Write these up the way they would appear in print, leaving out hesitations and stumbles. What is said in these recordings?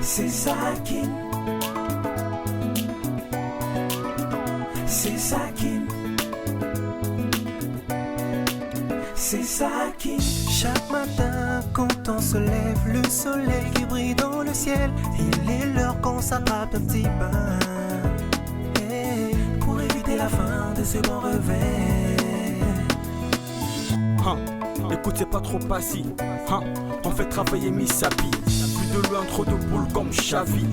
C'est ça qui. C'est ça qui. C'est ça qui. Chaque matin quand on se lève, le soleil qui brille dans le ciel, il est l'heure qu'on s'attrape un petit bain, pour éviter la fin de ce bon réveil. Écoute, c'est pas trop passif. On fait travailler Misapi. Plus de loin, trop de boules comme Xavi.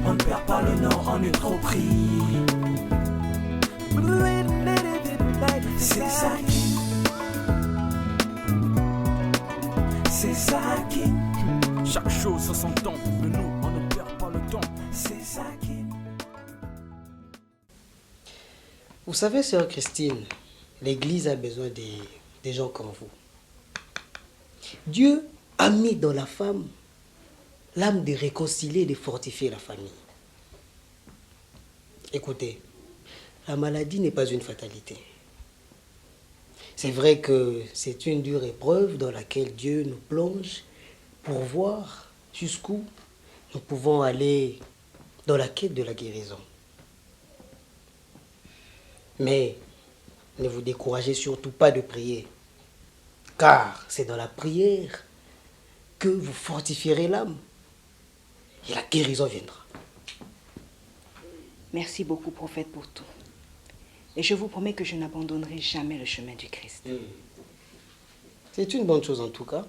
On ne perd pas le nord, on est trop pris. C'est ça qui. C'est ça qui. Chaque chose a son temps, mais nous, on ne perd pas le temps. C'est ça qui. Vous savez, sœur Christine, l'Église a besoin des gens comme vous. Dieu a mis dans la femme l'âme de réconcilier et de fortifier la famille. Écoutez, la maladie n'est pas une fatalité. C'est vrai que c'est une dure épreuve dans laquelle Dieu nous plonge pour voir jusqu'où nous pouvons aller dans la quête de la guérison. Mais ne vous découragez surtout pas de prier, car c'est dans la prière que vous fortifierez l'âme et la guérison viendra. Merci beaucoup, prophète, pour tout. Et je vous promets que je n'abandonnerai jamais le chemin du Christ. C'est une bonne chose en tout cas.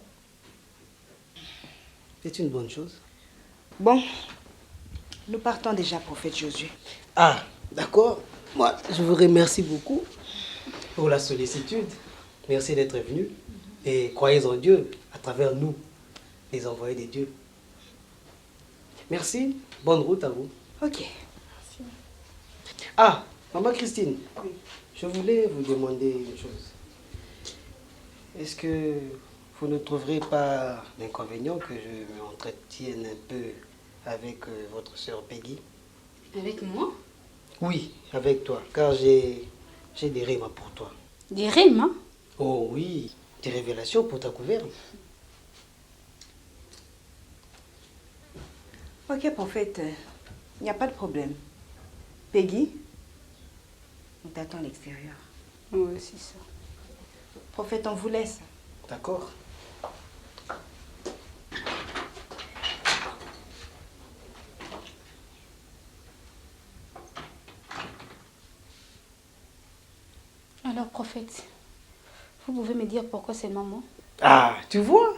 C'est une bonne chose. Bon, nous partons déjà, prophète Josué. Ah, d'accord. Moi, je vous remercie beaucoup pour la sollicitude. Merci d'être venu. Et croyez en Dieu à travers nous, les envoyés de Dieu. Merci. Bonne route à vous. Ok. Ah, maman Christine, je voulais vous demander une chose. Est-ce que vous ne trouverez pas d'inconvénient que je m'entretienne un peu avec votre sœur Peggy? Avec moi? Oui, avec toi, car j'ai des rêves pour toi. Des rimes, hein? Oh oui, des révélations pour ta gouverne. Ok, prophète, il n'y a pas de problème. Peggy, on t'attend à l'extérieur. Oui, c'est ça. Prophète, on vous laisse. D'accord. Alors, prophète, vous pouvez me dire pourquoi c'est maman? Ah, tu vois,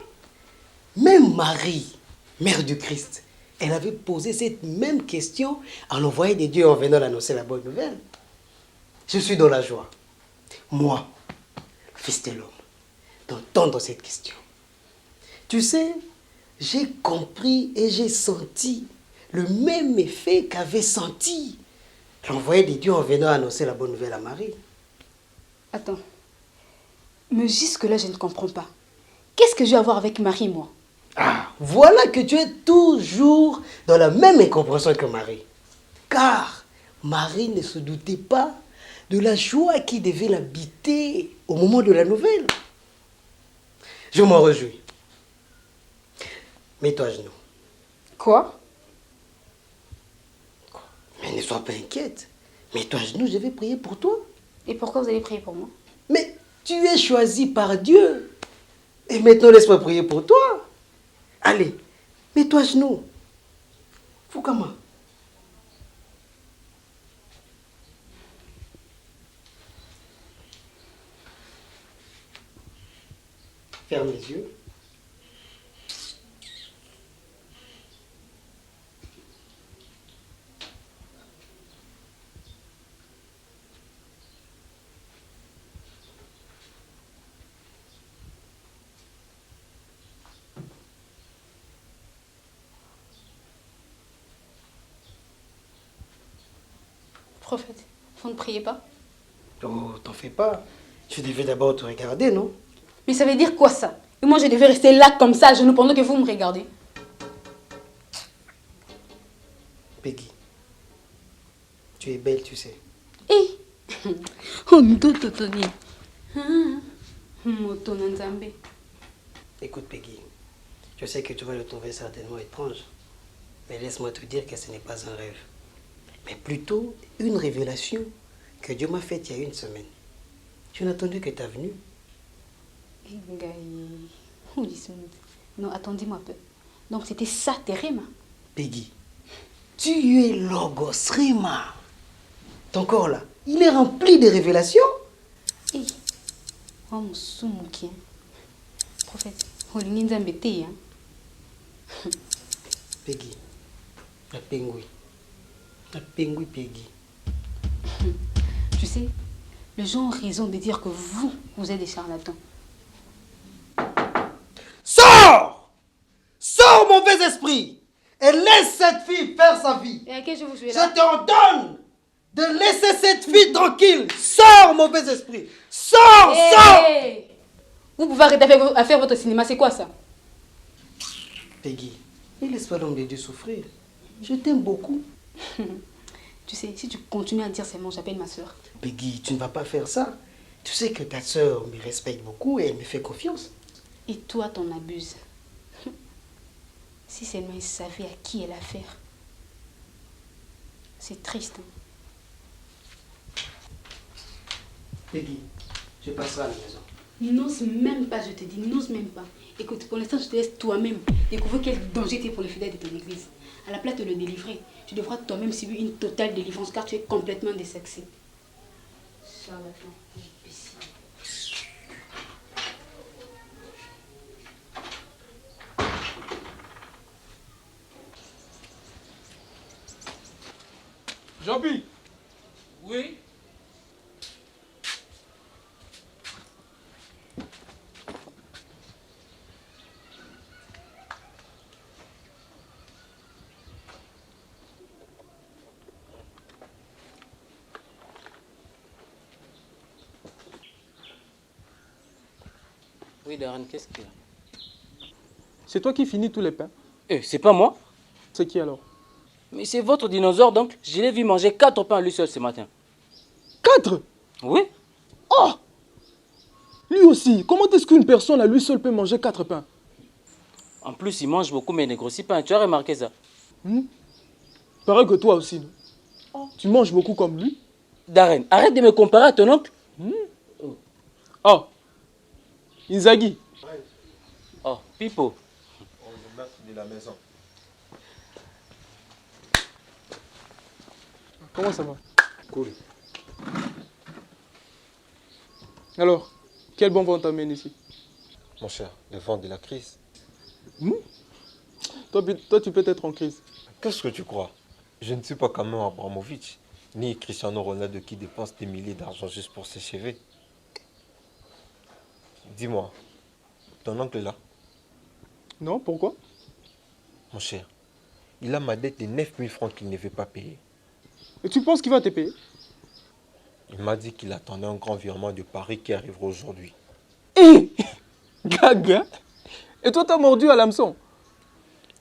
même Marie, mère du Christ, elle avait posé cette même question à l'envoyé de Dieu en venant l'annoncer la bonne nouvelle. Je suis dans la joie, moi, fils de l'homme, d'entendre cette question. Tu sais, j'ai compris et j'ai senti le même effet qu'avait senti l'envoyé de Dieu en venant annoncer la bonne nouvelle à Marie. Attends. Mais jusque-là, je ne comprends pas. Qu'est-ce que je vais avoir avec Marie, moi? Ah, voilà que tu es toujours dans la même incompréhension que Marie. Car Marie ne se doutait pas de la joie qui devait l'habiter au moment de la nouvelle. Je m'en réjouis. Mets-toi à genoux. Quoi? Mais ne sois pas inquiète. Mets-toi à genoux, je vais prier pour toi. Et pourquoi vous allez prier pour moi? Mais tu es choisi par Dieu. Et maintenant, laisse-moi prier pour toi. Allez, mets-toi à genoux. Faut comment? Ferme les yeux. Prophète, vous ne priez pas? Oh, t'en fais pas. Tu devais d'abord te regarder, non? Mais ça veut dire quoi ça? Et moi je devais rester là comme ça à genoux pendant que vous me regardez? Peggy, tu es belle, tu sais. Hé! Oh, Ntototoni. Moto Nzambe. Écoute, Peggy, je sais que tu vas le trouver certainement étrange. Mais laisse-moi te dire que ce n'est pas un rêve, mais plutôt une révélation que Dieu m'a faite il y a une semaine. Je n'attendais que ta venue. Non, attendez-moi un peu. Donc c'était ça, tes rêves? Peggy, tu es Logos Rima. Ton corps là, il est rempli de révélations. Hey. Oh mon soumouki. Prophète, on est embêté. Peggy, la pingouin. La pingouin Peggy. Tu sais, les gens ont raison de dire que vous êtes des charlatans. Sors! Sors, mauvais esprit! Et laisse cette fille faire sa vie. Et à quel jour vous jouez Je là? t'ordonne de laisser cette fille tranquille. Sors, mauvais esprit. Sors, sors! Vous pouvez arrêter à faire votre cinéma, c'est quoi ça? Peggy, ne laisse pas l'homme de Dieu souffrir. Je t'aime beaucoup. Tu sais, si tu continues à dire seulement, j'appelle ma soeur. Peggy, tu ne vas pas faire ça. Tu sais que ta soeur me respecte beaucoup et elle me fait confiance. Et toi, t'en abuses. Si seulement il savait à qui elle a affaire. C'est triste. Peggy, je passerai à la maison. N'ose même pas, je te dis, n'ose même pas. Écoute, pour l'instant, je te laisse toi-même découvrir quel danger t'es pour les fidèles de ton église. À la place de le délivrer, tu devras toi-même subir une totale délivrance car tu es complètement désexé. Charlatan, imbécile. Jean-Pi. Oui. Oui, Darren, qu'est-ce qu'il y a? C'est toi qui finis tous les pains? C'est pas moi. C'est qui alors? Mais c'est votre dinosaure, donc. Je l'ai vu manger 4 pains à lui seul ce matin. 4? Oui. Oh! Lui aussi, comment est-ce qu'une personne à lui seul peut manger 4 pains? En plus, il mange beaucoup, mais il ne grossit pas. Tu as remarqué ça? Pareil que toi aussi, non? Tu manges beaucoup comme lui? Darren, arrête de me comparer à ton oncle. Oh! Inzaghi. Oh, Pipo. On le maître de la maison. Comment ça va? Cool. Alors, quel bon vent t'amène ici? Mon cher, le vent de la crise. Toi, tu peux être en crise. Qu'est-ce que tu crois? Je ne suis pas comme Abramovich, ni Cristiano Ronaldo qui dépense des milliers d'argent juste pour s'échever. Dis-moi, ton oncle est là? Non, pourquoi? Mon cher, il a ma dette de 9000 francs qu'il ne veut pas payer. Et tu penses qu'il va te payer? Il m'a dit qu'il attendait un grand virement de Paris qui arrivera aujourd'hui. Gaga! Et toi, t'as mordu à l'hameçon?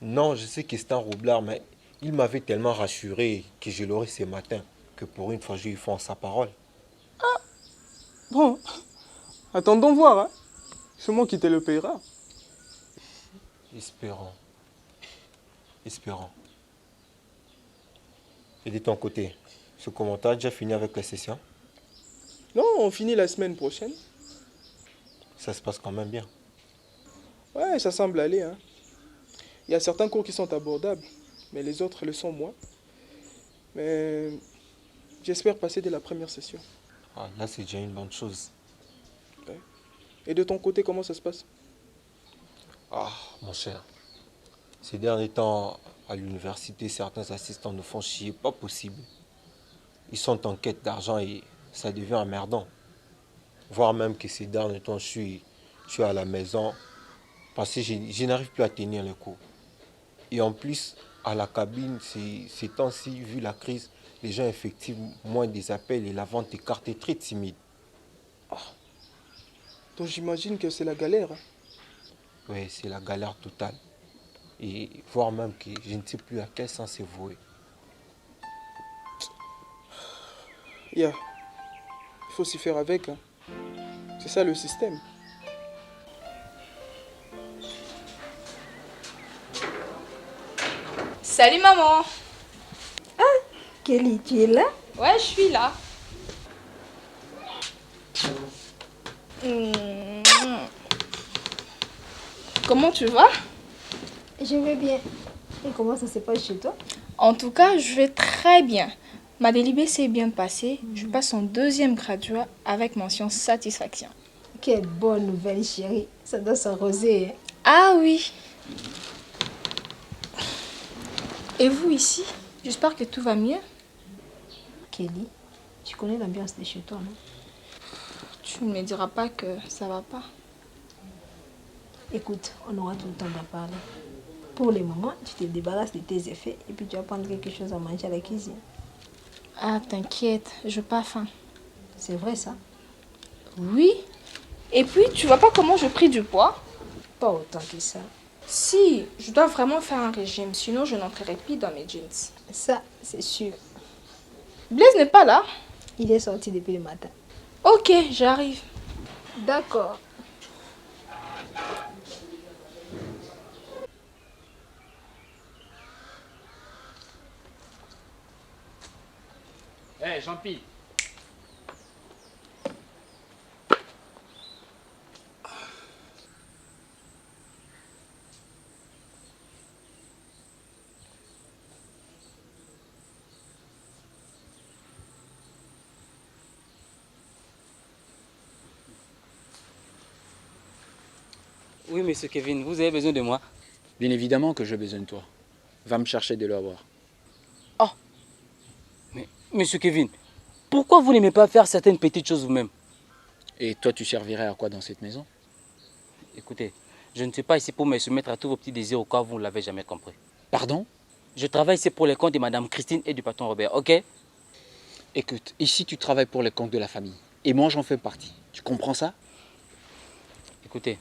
Non, je sais que c'est un roublard, mais il m'avait tellement rassuré que je l'aurai ce matin, que pour une fois, je lui fais en sa parole. Bon, attendons voir, hein. C'est moi qui te le payera. Espérons. Espérons. Et de ton côté, ce commentaire a déjà fini avec la session? Non, on finit la semaine prochaine. Ça se passe quand même bien. Ouais, ça semble aller, hein. Il y a certains cours qui sont abordables, mais les autres le sont moins. Mais j'espère passer dès la première session. Ah, là, c'est déjà une bonne chose. Ouais. Et de ton côté, comment ça se passe? Ah, mon cher. Ces derniers temps, à l'université, certains assistants nous font chier, pas possible. Ils sont en quête d'argent et ça devient emmerdant. Voire même que ces derniers temps, je suis à la maison parce que je n'arrive plus à tenir les cours. Et en plus, à la cabine, ces temps-ci, vu la crise, les gens effectuent moins des appels et la vente des cartes est très timide. Donc j'imagine que c'est la galère, hein. Oui, c'est la galère totale. Et voire même que je ne sais plus à quel sens c'est voué. Il faut s'y faire avec, hein. C'est ça le système. Salut maman. Kelly, tu es là? Ouais, je suis là. Hmm. Comment tu vas? Je vais bien. Et comment ça se passe chez toi? En tout cas, je vais très bien. Ma délibée s'est bien passée. Je passe en 2e graduat avec mention satisfaction. Quelle bonne nouvelle, chérie. Ça doit s'arroser. Hein? Ah oui. Et vous ici? J'espère que tout va mieux. Kelly, tu connais l'ambiance de chez toi, non? Tu ne me diras pas que ça va pas. Écoute, on aura tout le temps d'en parler. Pour le moment, tu te débarrasses de tes effets et puis tu vas prendre quelque chose à manger à la cuisine. Ah, t'inquiète, je n'ai pas faim. C'est vrai ça? Oui. Et puis, tu vois pas comment je pris du poids? Pas autant que ça. Si, je dois vraiment faire un régime, sinon je n'entrerai plus dans mes jeans. Ça, c'est sûr. Blaise n'est pas là? Il est sorti depuis le matin. Ok, j'arrive. D'accord. Hé, Jean-Pi. Oui, monsieur Kevin, vous avez besoin de moi? Bien évidemment que j'ai besoin de toi. Va me chercher de l'eau à boire. Oh. Mais, monsieur Kevin, pourquoi vous n'aimez pas faire certaines petites choses vous-même? Et toi, tu servirais à quoi dans cette maison? Écoutez, je ne suis pas ici pour me soumettre à tous vos petits désirs au cas où vous ne l'avez jamais compris. Pardon? Je travaille ici pour les comptes de madame Christine et du patron Robert, ok? Écoute, ici tu travailles pour les comptes de la famille. Et moi j'en fais partie. Tu comprends ça? Écoutez,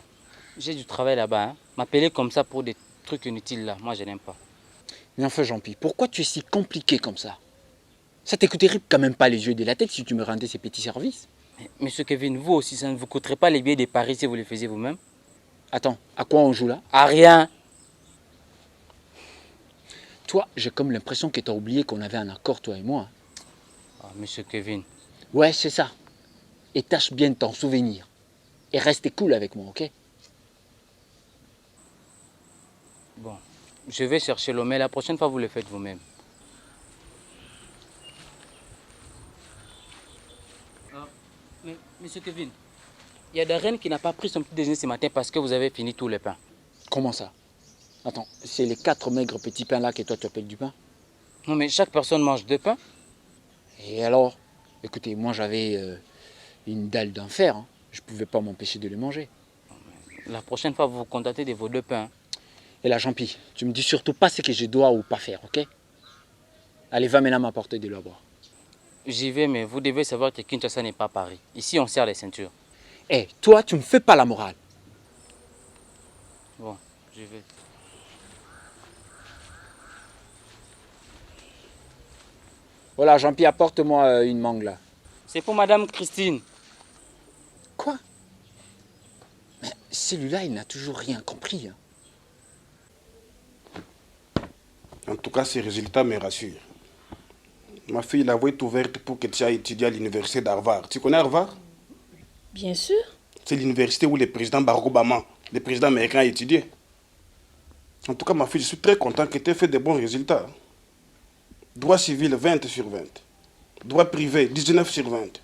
j'ai du travail là-bas, hein. M'appeler comme ça pour des trucs inutiles là, moi je n'aime pas. Mais enfin Jean-Pierre, pourquoi tu es si compliqué comme ça? Ça te coûterait quand même pas les yeux de la tête si tu me rendais ces petits services. Mais, monsieur Kevin, vous aussi, ça ne vous coûterait pas les billets de Paris si vous les faisiez vous-même? Attends, à quoi on joue là? À rien. Toi, j'ai comme l'impression que tu as oublié qu'on avait un accord, toi et moi. Oh, monsieur Kevin. Ouais, c'est ça. Et tâche bien de t'en souvenir. Et reste cool avec moi, ok? Bon, je vais chercher l'eau, mais la prochaine fois, vous le faites vous-même. Mais, monsieur Kevin, il y a Darren qui n'a pas pris son petit déjeuner ce matin parce que vous avez fini tous les pains. Comment ça? Attends, c'est les 4 maigres petits pains là que toi tu appelles du pain? Non, mais chaque personne mange 2 pains. Et alors? Écoutez, moi j'avais une dalle d'enfer. Hein. Je ne pouvais pas m'empêcher de les manger. La prochaine fois, vous vous contentez de vos 2 pains. Et là, Jean-Pi, tu me dis surtout pas ce que je dois ou pas faire, ok? Allez, va maintenant m'apporter de l'eau à boire. J'y vais, mais vous devez savoir que Kinshasa n'est pas Paris. Ici, on serre les ceintures. Eh, toi, tu me fais pas la morale. Bon, je vais. Voilà, Jean-Pierre, apporte-moi une mangue là. C'est pour madame Christine. Quoi? Mais celui-là, il n'a toujours rien compris. Hein. En tout cas, ces résultats me rassurent. Ma fille, la voie est ouverte pour que tu ailles étudier à l'université d'Harvard. Tu connais Harvard? Bien sûr. C'est l'université où le président Barack Obama, le président américain, a étudié. En tout cas, ma fille, je suis très content que tu aies fait de bons résultats. Droit civil, 20 sur 20. Droit privé, 19 sur 20.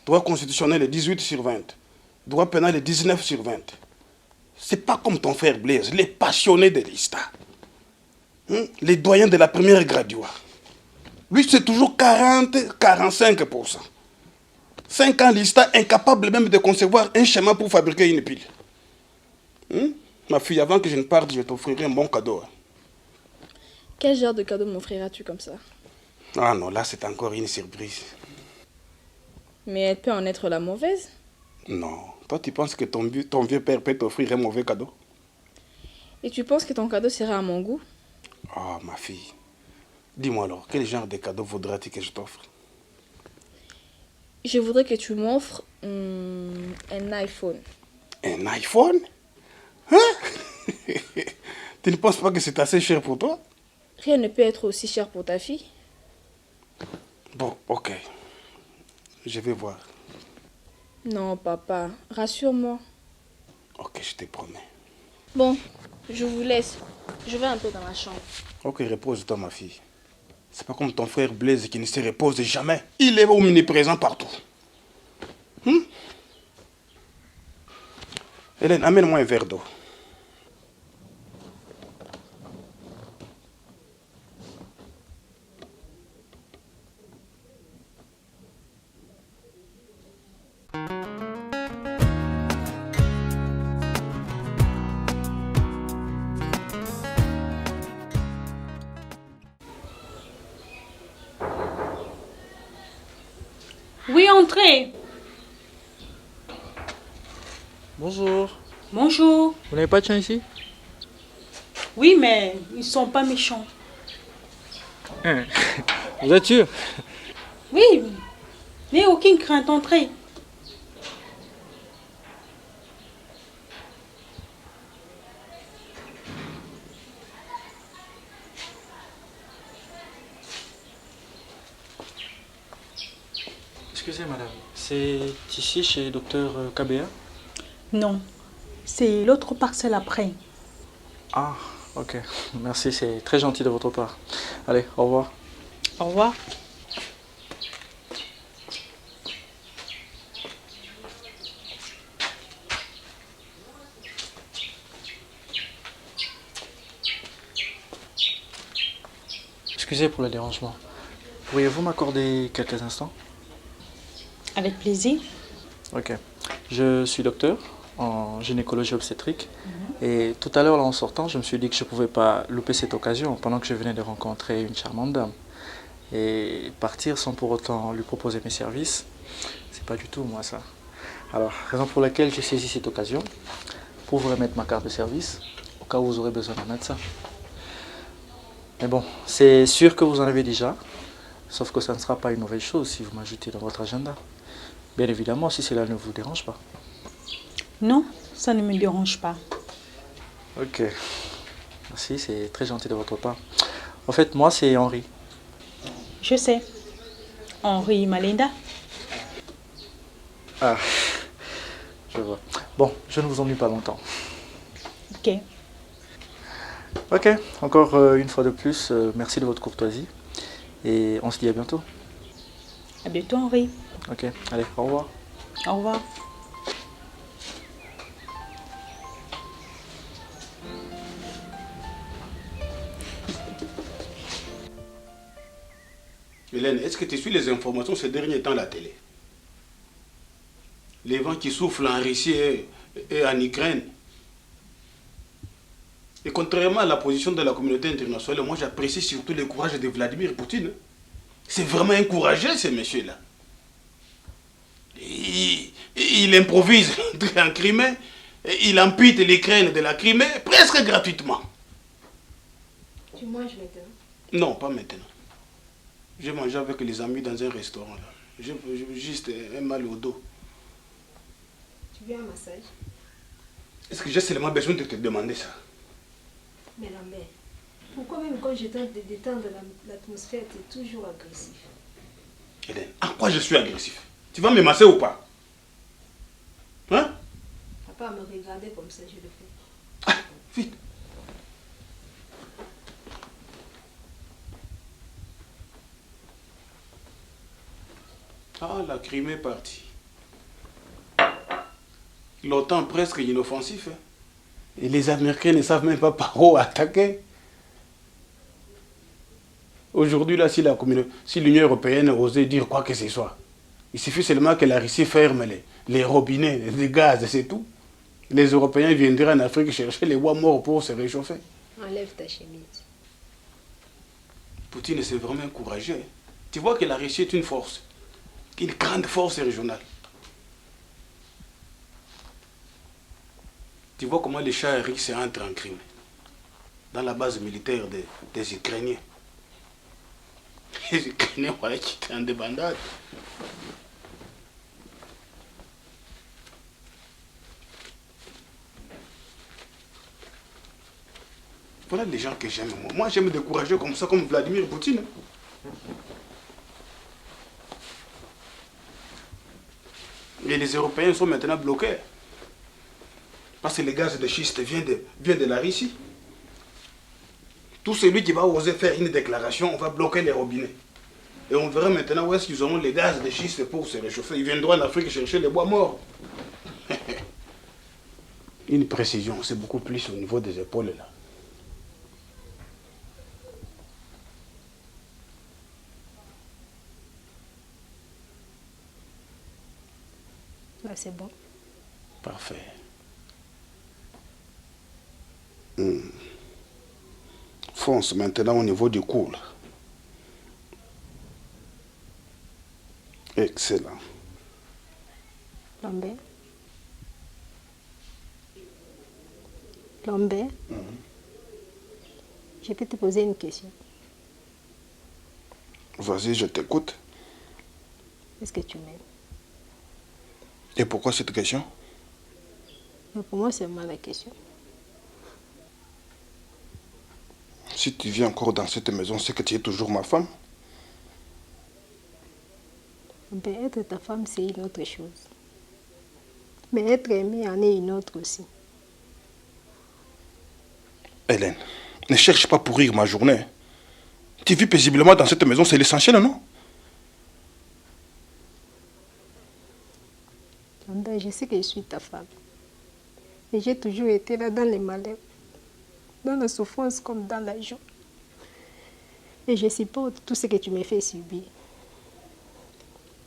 Droit constitutionnel, 18 sur 20. Droit pénal, 19 sur 20. C'est pas comme ton frère Blaise, les passionnés de l'ISTA. Les doyens de la première graduat. Lui, c'est toujours 40-45%. 5 ans l'ISTA, incapable même de concevoir un schéma pour fabriquer une pile. Ma fille, avant que je ne parte, je t'offrirai un bon cadeau. Quel genre de cadeau m'offriras-tu comme ça? Ah non, là c'est encore une surprise. Mais elle peut en être la mauvaise. Non. Toi, tu penses que ton vieux père peut t'offrir un mauvais cadeau? Et tu penses que ton cadeau sera à mon goût? Ah, ma fille. Dis-moi alors, quel genre de cadeau voudras-tu que je t'offre? Je voudrais que tu m'offres un iPhone. Un iPhone? Hein? Tu ne penses pas que c'est assez cher pour toi? Rien ne peut être aussi cher pour ta fille. Bon, ok. Je vais voir. Non, papa, rassure-moi. Ok, je te promets. Bon, je vous laisse. Je vais un peu dans ma chambre. Ok, repose-toi, ma fille. C'est pas comme ton frère Blaise qui ne se repose jamais. Il est omniprésent partout. Hélène, amène-moi un verre d'eau. Oui, entrez. Bonjour. Bonjour. Vous n'avez pas de chien ici? Oui, mais ils sont pas méchants. Vous êtes sûr? Oui, n'ayez aucune crainte, entrez. Excusez madame, c'est ici chez docteur KBA? Non, c'est l'autre parcelle après. Ah, ok. Merci, c'est très gentil de votre part. Allez, au revoir. Au revoir. Excusez pour le dérangement. Pourriez-vous m'accorder quelques instants? Avec plaisir. Ok. Je suis docteur en gynécologie obstétrique. Et tout à l'heure, là, en sortant, je me suis dit que je ne pouvais pas louper cette occasion pendant que je venais de rencontrer une charmante dame. Et partir sans pour autant lui proposer mes services, c'est pas du tout moi ça. Alors, raison pour laquelle j'ai saisi cette occasion pour vous remettre ma carte de service au cas où vous aurez besoin d'un médecin. Mais bon, c'est sûr que vous en avez déjà, sauf que ça ne sera pas une mauvaise chose si vous m'ajoutez dans votre agenda. Bien évidemment, si cela ne vous dérange pas. Non, ça ne me dérange pas. Ok. Merci, c'est très gentil de votre part. En fait, moi, c'est Henri. Je sais. Henri Malinda. Ah, je vois. Bon, je ne vous ennuie pas longtemps. Ok. Ok, encore une fois de plus, merci de votre courtoisie. Et on se dit à bientôt. À bientôt, Henri. Ok, allez, au revoir. Au revoir. Hélène, est-ce que tu suis les informations ces derniers temps à la télé? Les vents qui soufflent en Russie et en Ukraine. Et contrairement à la position de la communauté internationale, moi j'apprécie surtout le courage de Vladimir Poutine. C'est vraiment encouragé, ce monsieur-là. Il improvise en Crimée, et il ampute l'Ukraine de la Crimée presque gratuitement. Tu manges maintenant? Non, pas maintenant. J'ai mangé avec les amis dans un restaurant. J'ai juste un mal au dos. Tu veux un massage? Est-ce que j'ai seulement besoin de te demander ça? Mais Lambert, pourquoi même quand je tente de détendre l'atmosphère, tu es toujours agressif? Hélène, en quoi je suis agressif? Tu vas me masser ou pas? Hein? Papa me regarder comme ça, je le fais. Ah, vite. Ah, la Crimée est partie. L'OTAN presque inoffensif. Hein? Et les Américains ne savent même pas par où attaquer. Aujourd'hui, là, si l'Union européenne osait dire quoi que ce soit, il suffit seulement que la Russie ferme les robinets, les gaz, c'est tout. Les Européens viendraient en Afrique chercher les bois morts pour se réchauffer. Enlève ta chemise. Poutine s'est vraiment encouragé. Tu vois que la Russie est une force, une grande force régionale. Tu vois comment les chars russes entrent en Crimée, dans la base militaire des Ukrainiens. Les Ukrainiens voyaient qu'ils étaient en débandade. Voilà les gens que j'aime. Moi, j'aime des courageux comme ça, comme Vladimir Poutine. Et les Européens sont maintenant bloqués. Parce que les gaz de schiste viennent de la Russie. Tout celui qui va oser faire une déclaration, on va bloquer les robinets. Et on verra maintenant où est-ce qu'ils auront les gaz de schiste pour se réchauffer. Ils viendront en Afrique chercher les bois morts. Une précision, c'est beaucoup plus au niveau des épaules là. Là, c'est bon. Parfait. Fonce maintenant au niveau du cou là. Excellent. Lambert. Lambert. Je peux te poser une question. Vas-y, je t'écoute. Est-ce que tu m'aimes? Et pourquoi cette question? Mais pour moi, c'est vraiment la question. Si tu viens encore dans cette maison, c'est que tu es toujours ma femme. Ben, être ta femme, c'est une autre chose. Mais être aimée en est une autre aussi. Hélène, ne cherche pas à pourrir ma journée. Tu vis paisiblement dans cette maison, c'est l'essentiel, non? Ben, je sais que je suis ta femme. Et j'ai toujours été là dans les malheurs, dans la souffrance comme dans la joie. Et je supporte tout ce que tu me fais subir.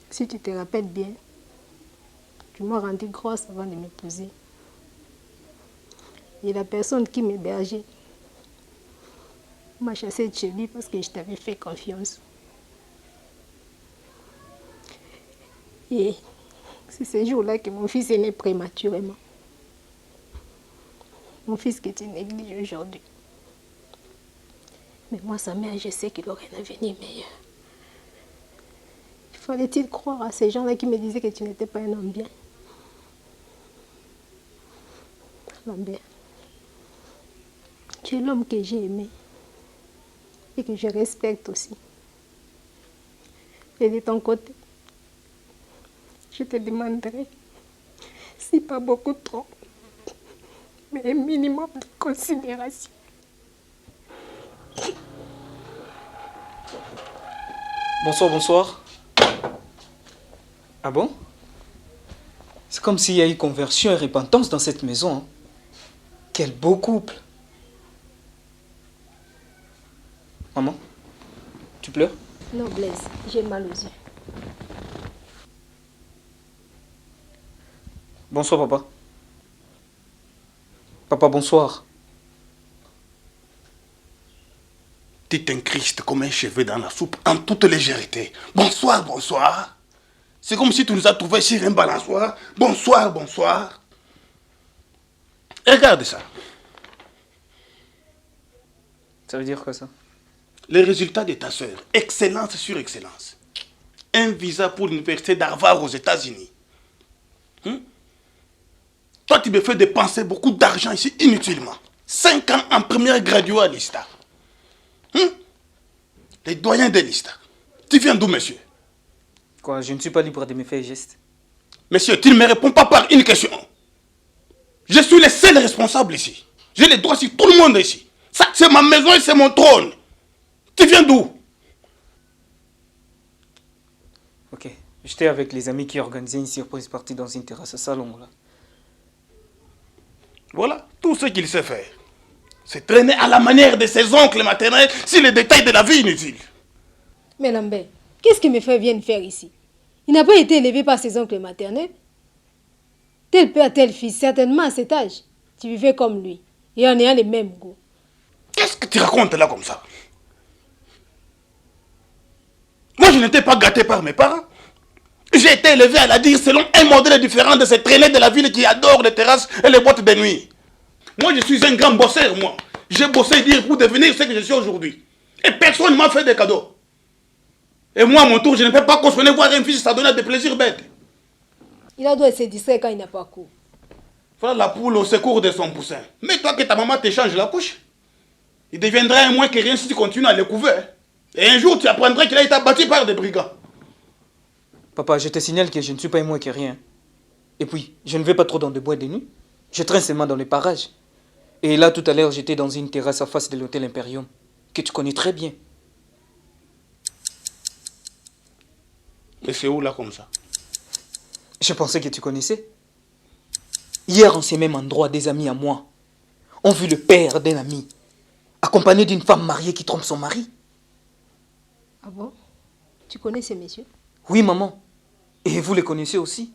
Si tu te rappelles bien, tu m'as rendu grosse avant de m'épouser. Et la personne qui m'hébergeait m'a chassée de chez lui parce que je t'avais fait confiance. Et c'est ce jour-là que mon fils est né prématurément. Mon fils que tu négliges aujourd'hui. Mais moi, sa mère, je sais qu'il aurait un avenir meilleur. Fallait-il croire à ces gens-là qui me disaient que tu n'étais pas un homme bien? Lambert, tu es l'homme que j'ai aimé et que je respecte aussi. Et de ton côté, je te demanderai, si pas beaucoup trop, mais un minimum de considération. Bonsoir, bonsoir. Ah bon? C'est comme s'il y a eu conversion et repentance dans cette maison. Hein. Quel beau couple. Maman, tu pleures? Non, Blaise, j'ai mal aux yeux. Bonsoir, papa. Papa, bonsoir. Tu t'incrustes comme un cheveu dans la soupe en toute légèreté. Bonsoir, bonsoir. C'est comme si tu nous as trouvés sur un balançoire. Bonsoir, bonsoir. Regarde ça. Ça veut dire quoi ça? Les résultats de ta soeur. Excellence sur excellence. Un visa pour l'université d'Harvard aux États-Unis. Toi, tu me fais dépenser beaucoup d'argent ici inutilement. 5 ans en première graduée à l'ISTA. Les doyens de l'ISTA. Tu viens d'où, monsieur? Quoi, je ne suis pas libre de me faire geste. Monsieur, tu ne me réponds pas par une question. Je suis le seul responsable ici. J'ai les droits sur tout le monde ici. Ça, c'est ma maison et c'est mon trône. Tu viens d'où? Ok, j'étais avec les amis qui organisaient une surprise partie dans une terrasse salon là. Voilà, tout ce qu'il sait faire. C'est traîner à la manière de ses oncles maternels sur les détails de la vie inutile. Mais Lambert, qu'est-ce que mes frères viennent faire ici? Il n'a pas été élevé par ses oncles maternels. Tel père, tel fils, certainement à cet âge. Tu vivais comme lui, et en ayant les mêmes goûts. Qu'est-ce que tu racontes là comme ça? Moi, je n'étais pas gâté par mes parents. J'ai été élevé à la dire selon un modèle différent de ces traînés de la ville qui adorent les terrasses et les boîtes de nuit. Moi, je suis un grand bosseur, moi. J'ai bossé dire pour devenir ce que je suis aujourd'hui. Et personne ne m'a fait des cadeaux. Et moi, à mon tour, je ne peux pas cautionner voir un fils s'adonner à des plaisirs bêtes. Il a dû se distraire quand il n'a pas cours. Voilà la poule au secours de son poussin. Mais toi que ta maman t'échange la couche. Il deviendra un moins que rien si tu continues à le couvrir. Et un jour, tu apprendras qu'il a été abattu par des brigands. Papa, je te signale que je ne suis pas un moins que rien. Et puis, je ne vais pas trop dans de boîtes de nuit. Je traîne seulement dans les parages. Et là, tout à l'heure, j'étais dans une terrasse à face de l'hôtel Imperium, que tu connais très bien. Mais c'est où là comme ça? Je pensais que tu connaissais. Hier, en ce même endroit, des amis à moi ont vu le père d'un ami, accompagné d'une femme mariée qui trompe son mari. Ah bon? Tu connais ces messieurs? Oui, maman. Et vous les connaissez aussi.